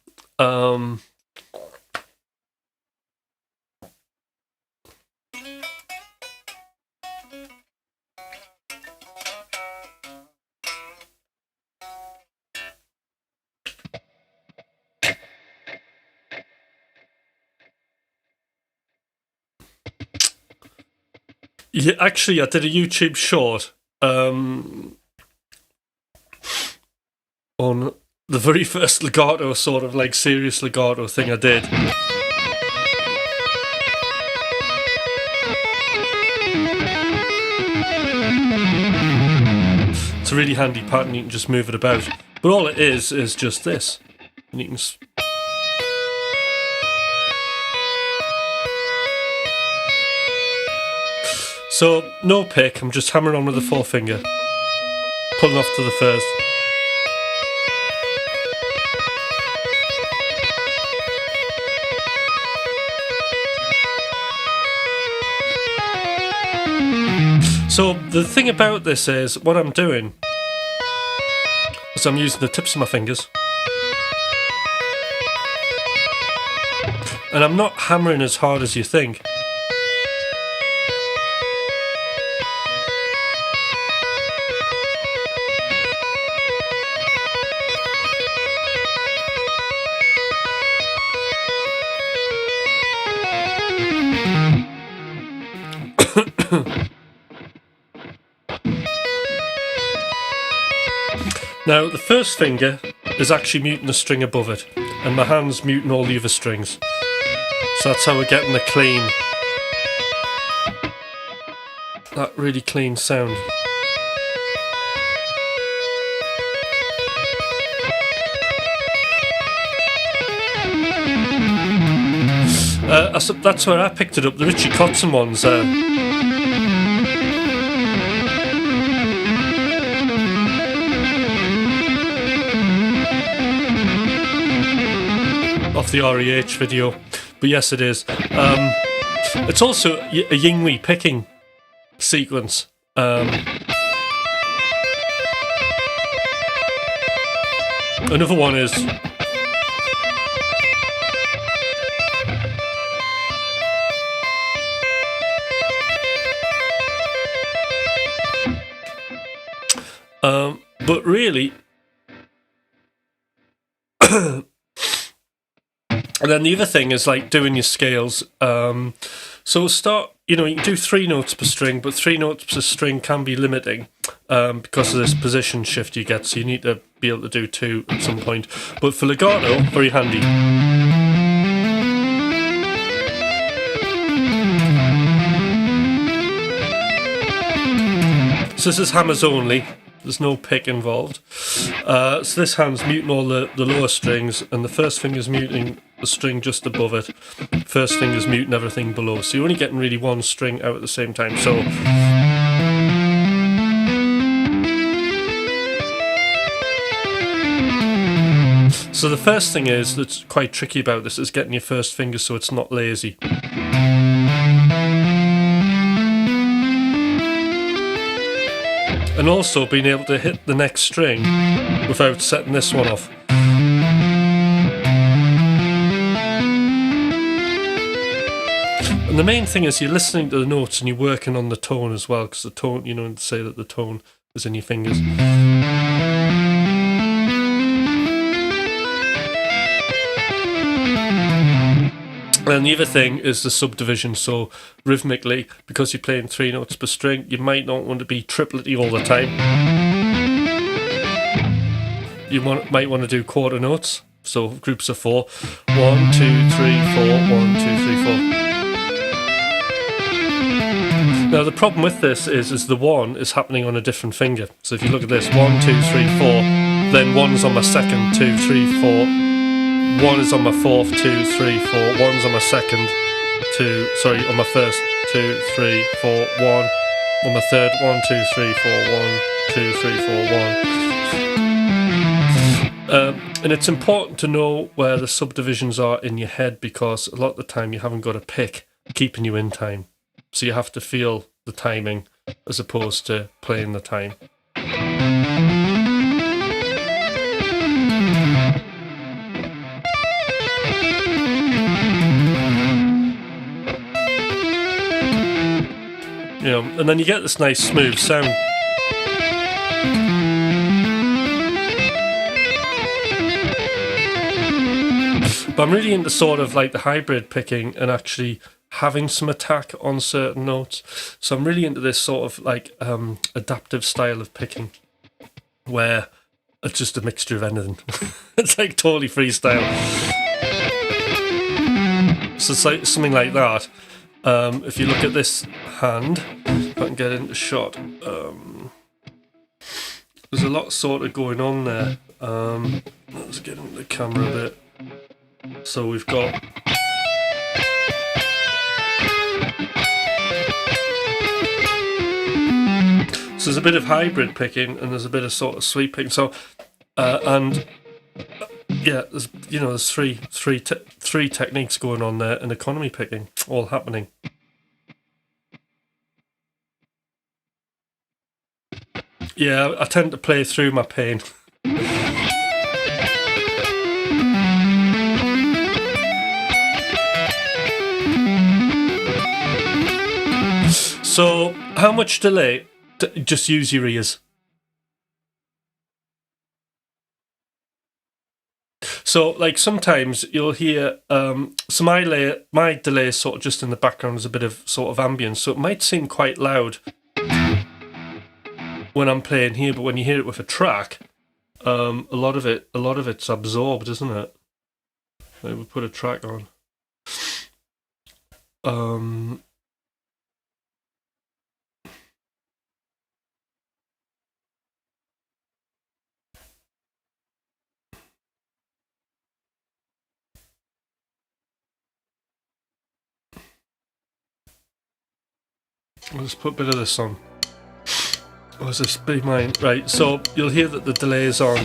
Yeah, actually, I did a YouTube short on the very first legato, sort of like serious legato thing I did. It's a really handy pattern, you can just move it about. But all it is just this. And you can so, no pick, I'm just hammering on with the forefinger. Pulling off to the first. So, the thing about this is, what I'm doing is I'm using the tips of my fingers. And I'm not hammering as hard as you think. Now, the first finger is actually muting the string above it, and my hand's muting all the other strings. So that's how we're getting the clean, that really clean sound. That's where I picked it up, the Richie Kotzen ones. Off the REH video, but yes, it is. It's also a Yinghui picking sequence. Another one is but really and then the other thing is like doing your scales. So start, you can do 3 notes per string, but 3 notes per string can be limiting because of this position shift you get. So you need to be able to do 2 at some point. But for legato, very handy. So this is hammers only. There's no pick involved. So this hand's muting all the lower strings, and the first finger's muting the string just above it. First finger's muting everything below. So you're only getting really one string out at the same time. So the first thing that's quite tricky about this is getting your first finger so it's not lazy. And also being able to hit the next string without setting this one off. And the main thing is you're listening to the notes and you're working on the tone as well, because the tone, say that the tone is in your fingers. And the other thing is the subdivision. So rhythmically, because you're playing 3 notes per string, you might not want to be triplety all the time. You might want to do quarter notes. So groups of 4. 1, 2, 3, 4, 1, 2, 3, 4. Now the problem with this is the 1 is happening on a different finger. So if you look at this, 1, 2, 3, 4, then 1's on my second, 2, 3, 4. 1 is on my fourth, 2, 3, 4. 1's on my second, on my first, 2, 3, 4, 1. On my third, 1, 2, 3, 4, 1, 2, 3, 4, 1. And it's important to know where the subdivisions are in your head, because a lot of the time you haven't got a pick keeping you in time. So you have to feel the timing as opposed to playing the time. And then you get this nice smooth sound. But I'm really into sort of like the hybrid picking and actually having some attack on certain notes. So I'm really into this sort of like adaptive style of picking, where it's just a mixture of anything. It's like totally freestyle. So it's like something like that. If you look at this hand, if I can get into shot, there's a lot sort of going on there. Let's get into the camera a bit. So we've got... So there's a bit of hybrid picking and there's a bit of sort of sweeping. So, there's three techniques going on there, and economy picking all happening. Yeah, I tend to play through my pain. So, how much delay? Just use your ears. So, like, sometimes you'll hear, so my delay is sort of just in the background as a bit of sort of ambience, so it might seem quite loud when I'm playing here, but when you hear it with a track, a lot of it's absorbed, isn't it? Maybe we'll put a track on. I'll just put a bit of this on. Oh, is this B mine? Right, so you'll hear that the delay is on.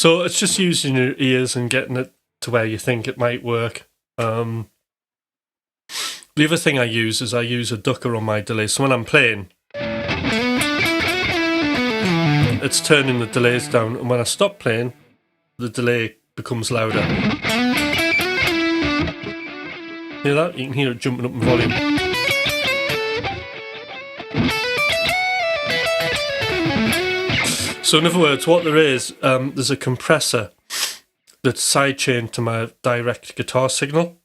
So it's just using your ears and getting it to where you think it might work. The other thing I use is a ducker on my delay. So when I'm playing, it's turning the delays down, and when I stop playing, the delay becomes louder. Hear that? You can hear it jumping up in volume. So in other words, what there is, there's a compressor that's sidechained to my direct guitar signal.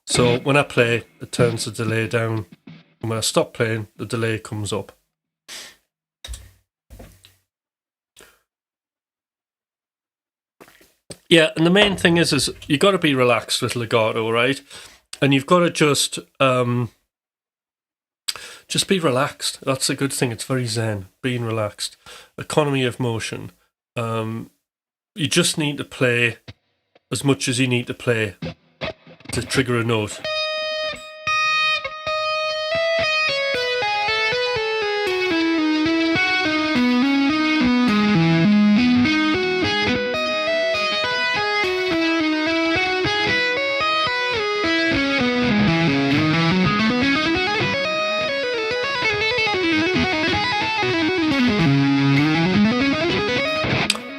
So when I play, it turns the delay down, and when I stop playing, the delay comes up. Yeah, and the main thing is you got to be relaxed with legato, right? And you've got to just be relaxed. That's a good thing. It's very zen, being relaxed. Economy of motion. You just need to play as much as you need to play to trigger a note.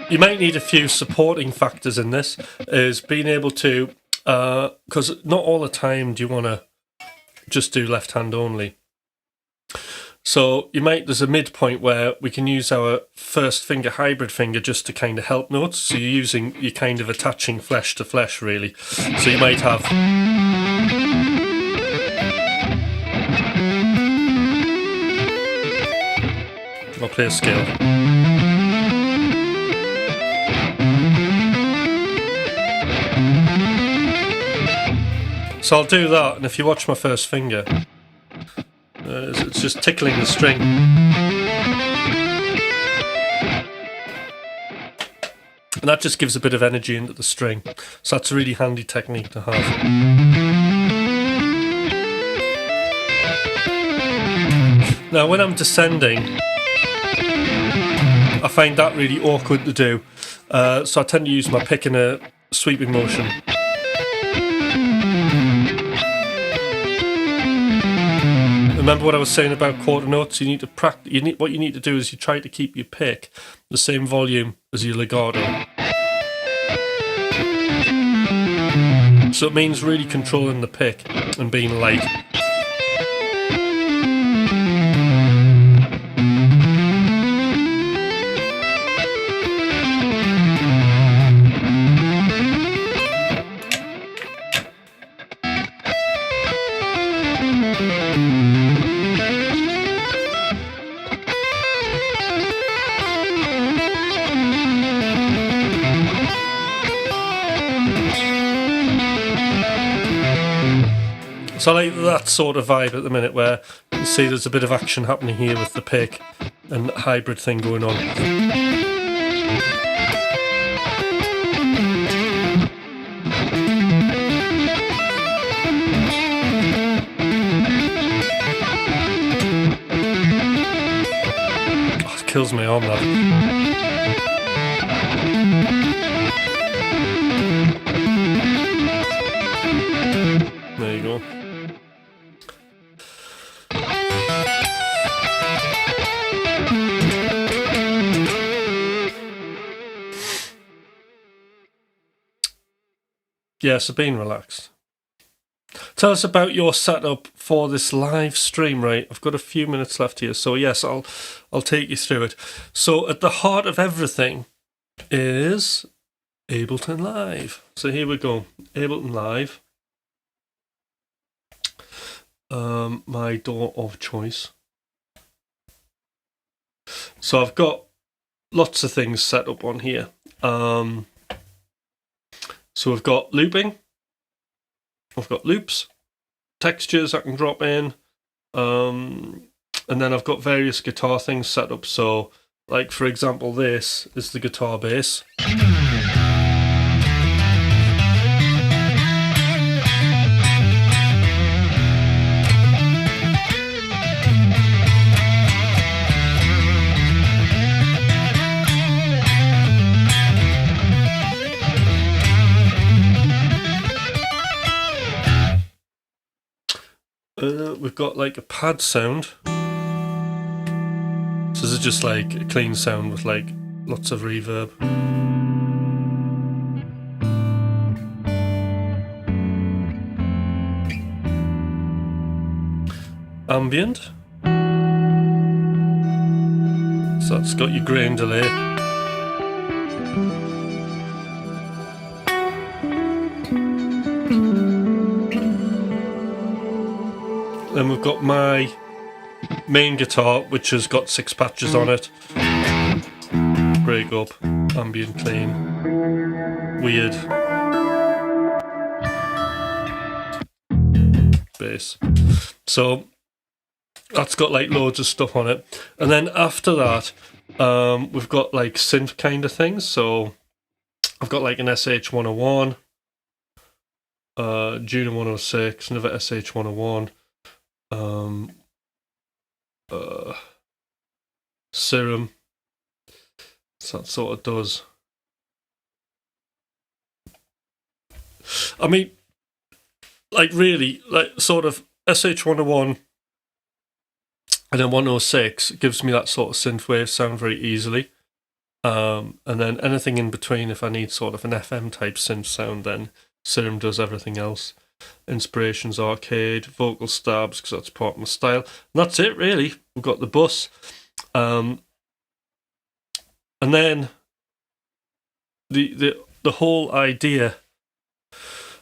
You might need a few supporting factors in this, is being able to, because not all the time do you want to just do left hand only. So there's a midpoint where we can use our first finger, hybrid finger, just to kind of help notes. So you're kind of attaching flesh to flesh, really. So you might have... I'll play a scale. So I'll do that, and if you watch my first finger, it's just tickling the string. And that just gives a bit of energy into the string. So that's a really handy technique to have. Now when I'm descending, I find that really awkward to do. So I tend to use my pick in a sweeping motion. Remember what I was saying about quarter notes? You need to practice. What you need to do is you try to keep your pick the same volume as your legato. So it means really controlling the pick and being light. So I like that sort of vibe at the minute where you can see there's a bit of action happening here with the pick and hybrid thing going on. Oh, it kills my arm, that. There you go. Yeah, so being relaxed. Tell us about your setup for this live stream, right? I've got a few minutes left here, so yes, I'll take you through it. So at the heart of everything is Ableton Live. So here we go, Ableton Live. My DAW of choice. So I've got lots of things set up on here. So we've got looping, I've got loops, textures I can drop in, and then I've got various guitar things set up. So, like for example, this is the guitar bass. We've got like a pad sound. So this is just like a clean sound with like lots of reverb. Ambient. So it's got your grain delay. Then we've got my main guitar, which has got 6 patches on it. Break up, ambient, clean, weird, bass. So that's got like loads of stuff on it. And then after that, we've got like synth kind of things. So I've got like an SH101, Juno 106, another SH101, Serum. So that sort of does. I mean, like really, like sort of SH101 and then 106 gives me that sort of synthwave sound very easily. And then anything in between, if I need sort of an FM type synth sound, then Serum does everything else. Inspirations, arcade, vocal stabs, because that's part of my style. And that's it, really. We've got the bus. And then the whole idea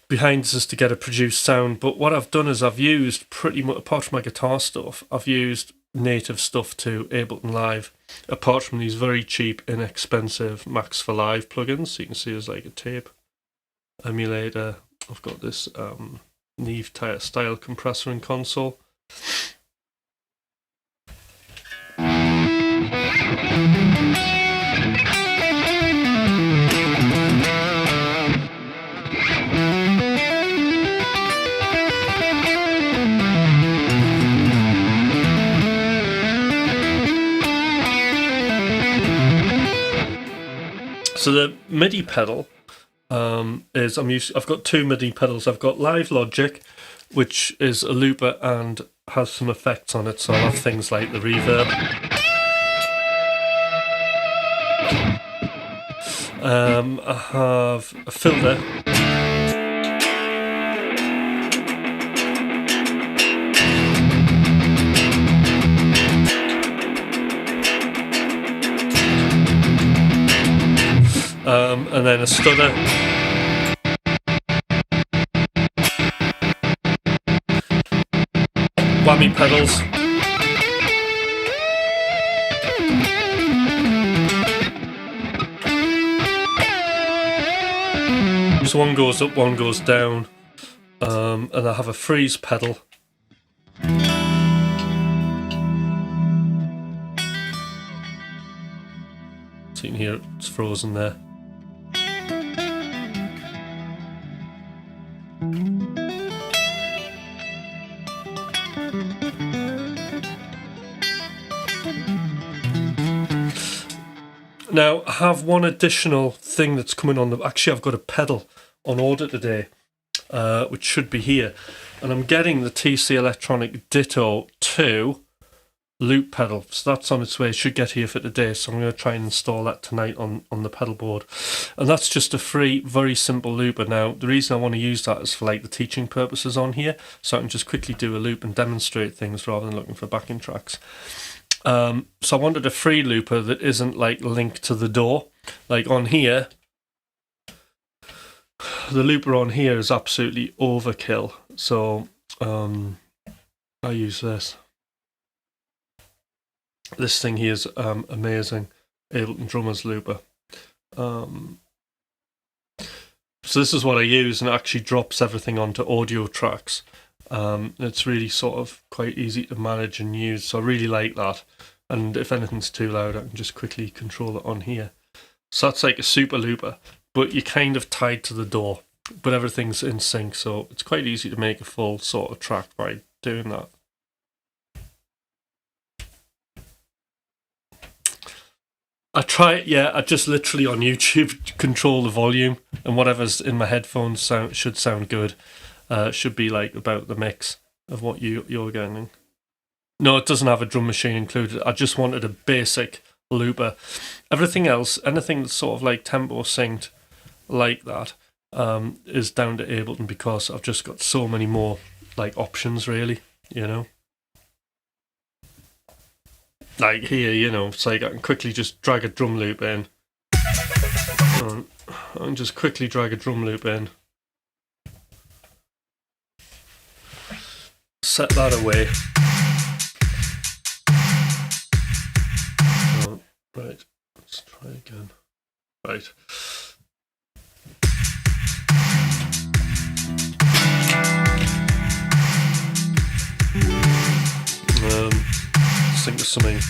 behind this is to get a produced sound. But what I've done is I've used pretty much, apart from my guitar stuff, I've used native stuff to Ableton Live, apart from these very cheap, inexpensive Max for Live plugins. So you can see there's like a tape emulator. I've got this Neve style compressor and console. So the MIDI pedal is I've got 2 MIDI pedals. I've got Live Logic, which is a looper and has some effects on it. So I'll have things like the reverb. I have a filter. And then a stutter. Whammy pedals. So one goes up, one goes down. And I have a freeze pedal. So you can hear it's frozen there. Now, I have one additional thing that's coming on. Actually, I've got a pedal on order today, which should be here. And I'm getting the TC Electronic Ditto 2 loop pedal. So that's on its way. It should get here for today. So I'm going to try and install that tonight on the pedal board. And that's just a free, very simple looper. Now, the reason I want to use that is for like the teaching purposes on here. So I can just quickly do a loop and demonstrate things rather than looking for backing tracks. So I wanted a free looper that isn't like linked to the DAW. Like on here, the looper on here is absolutely overkill. So I use this. This thing here is amazing. Ableton Drummers looper. So this is what I use, and it actually drops everything onto audio tracks. It's really sort of quite easy to manage and use, so I really like that. And if anything's too loud, I can just quickly control it on here. So that's like a super looper, but you're kind of tied to the DAW, but everything's in sync, so it's quite easy to make a full sort of track by doing that. I try it, I just literally on YouTube control the volume, and whatever's in my headphones should sound good. Should be like about the mix. of what you're getting. No, it doesn't have a drum machine included. I just wanted a basic looper. Everything else, anything that's sort of like tempo synced like that, is down to Ableton, because I've just got so many more like options, really, you know. Like here, you know, it's like I can quickly just drag a drum loop in. I can just quickly drag a drum loop in. Set that away. Oh, right, let's try again. Right. Think of something.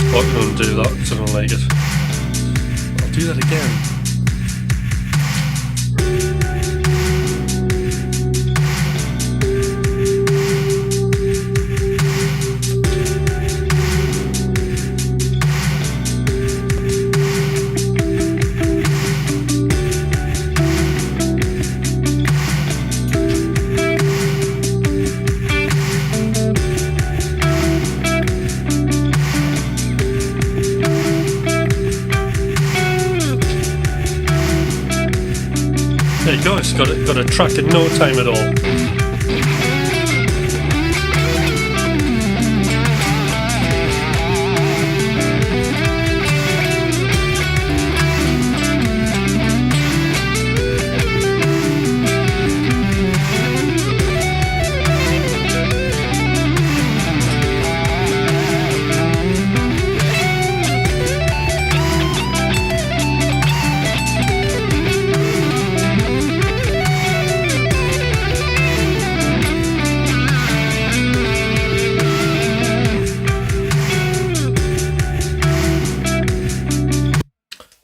I couldn't do that, so I don't like it. I'll do that again. There you go, it's got a track in no time at all.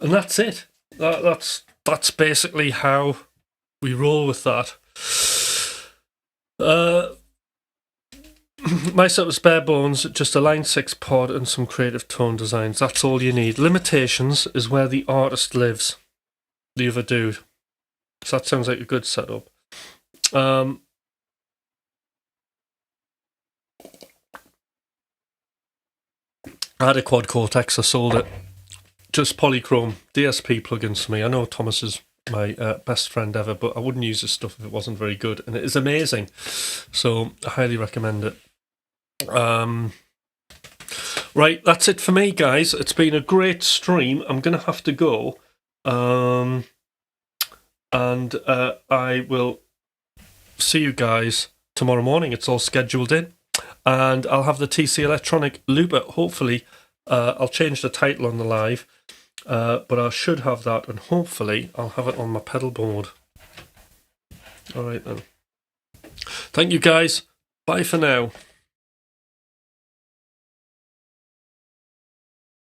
And that's it. That's basically how we roll with that. My set was bare bones, just a line 6 pod and some creative tone designs. That's all you need. Limitations is where the artist lives, the other dude. So that sounds like a good setup. I had a quad cortex, I sold it. Just polychrome DSP plugins for me. I know Thomas is my best friend ever, but I wouldn't use this stuff if it wasn't very good, and it is amazing. So I highly recommend it. Right, that's it for me, guys. It's been a great stream. I'm gonna have to go, and I will see you guys tomorrow morning. It's all scheduled in, and I'll have the TC Electronic Looper. Hopefully, I'll change the title on the live. But I should have that, and hopefully I'll have it on my pedal board. Alright then. Thank you guys. Bye for now.